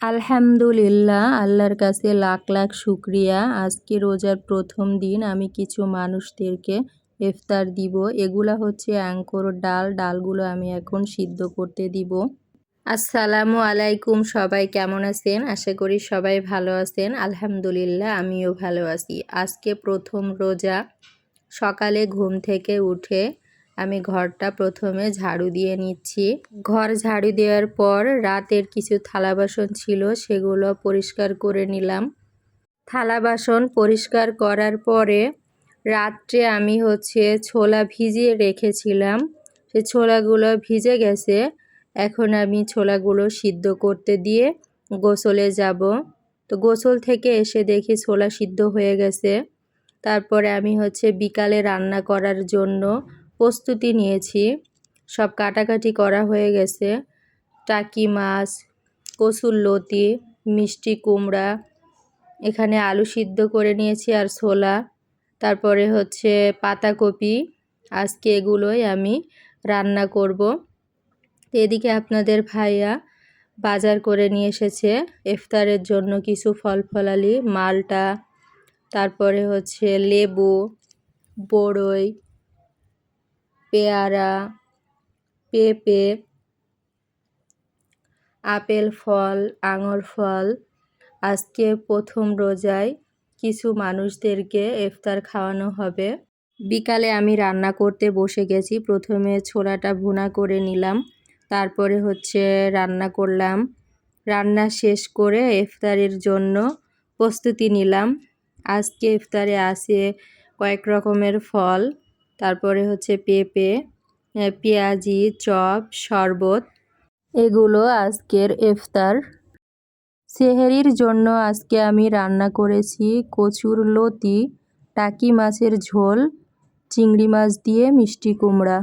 আলহামদুলিল্লাহ, আল্লাহর কাছে লাখ লাখ শুক্রিয়া। আজকে রোজার প্রথম দিন আমি কিছু মানুষদেরকে ইফতার দিব। এগুলা হচ্ছে অ্যাঙ্কর ডাল। ডালগুলো আমি এখন সিদ্ধ করতে দিব। আসসালামু আলাইকুম, সবাই কেমন আছেন? আশা করি সবাই ভালো আছেন। আলহামদুলিল্লাহ, আমিও ভালো আছি। আজকে প্রথম রোজা। সকালে ঘুম থেকে উঠে আমি ঘরটা প্রথমে ঝাড়ু দিয়ে নিচ্ছি। ঘর ঝাড়ু দেওয়ার পর রাতের কিছু থালা বাসন ছিল, সেগুলো পরিষ্কার করে নিলাম। থালা বাসন পরিষ্কার করার পরে রাত্রে আমি ছোলা ভিজিয়ে রেখেছিলাম। সে ছোলাগুলো ভিজে গেছে। এখন আমি ছোলাগুলো সিদ্ধ করতে দিয়ে গোসলে যাব। তো গোসল থেকে এসে দেখি ছোলা সিদ্ধ হয়ে গেছে। তারপরে আমি বিকালে রান্না করার জন্য প্রস্তুতি নিয়েছি। সব কাটাকাটি করা হয়ে গেছে। টাকি মাছ, কচুরলতি, মিষ্টি কুমড়া, এখানে আলু সিদ্ধ করে নিয়েছি আর ছোলা, তারপরে পাতাকপি। আজকে এগুলোই আমি রান্না করব। এদিকে আপনাদের ভাইয়া বাজার করে নিয়ে এসেছে ইফতারের জন্য কিছু ফল ফলালি, মালটা, তারপরে লেবু, বড়ই, পেয়ারা, পেঁপে, আপেল ফল, আঙুর ফল। আজকে প্রথম রোজায় কিছু মানুষদেরকে ইফতার খাওয়ানো হবে। বিকালে আমি রান্না করতে বসে গেছি। প্রথমে ছোলাটা ভুনা করে নিলাম, তারপরে রান্না করলাম। রান্না শেষ করে ইফতারের জন্য প্রস্তুতি নিলাম। আজকে ইফতারে আছে কয়েক রকমের ফল, তারপরে পেঁপে, পেঁয়াজি, চপ, শরবত। এগুলো আজকের ইফতার। সেহরির জন্য আজকে আমি রান্না করেছি কচুরলতি, টাকি মাছের ঝোল, চিংড়ি মাছ দিয়ে মিষ্টি কুমড়া।